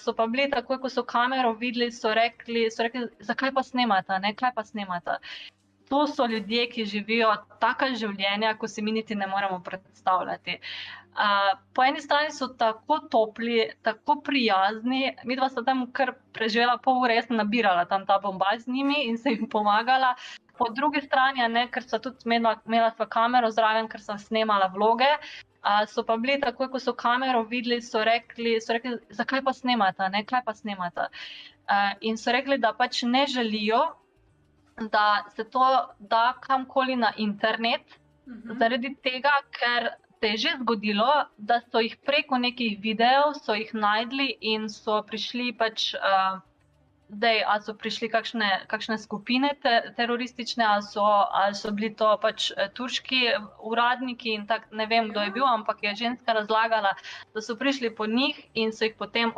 So pa bili takoj, ko so kamero videli, so rekli, zakaj pa snemata, ne, kaj pa snemata. To so ljudje, ki živijo taka življenja, ko si mi niti ne moremo predstavljati. Po eni strani so tako topli, tako prijazni, midva sta tam kar preživela pol ure, jaz sem nabirala tam ta bombaj z njimi in se jim pomagala. Po drugi strani, ker sva tudi imela sva kamero zraven, ker sva snemala vloge, so pa bili takoj, ko so kamero videli, so rekli, zakaj pa snemata, ne, kaj pa snemata. In so rekli, da pač ne želijo, da se to da kamkoli na internet, zaradi tega, ker se je že zgodilo, da so jih preko nekih videov, so jih našli in so prišli pač, ali so prišli kakšne skupine teroristične, ali so bili to pač turški uradniki in tako, ne vem, kdo je bil, ampak je ženska razlagala, da so prišli po njih in so jih potem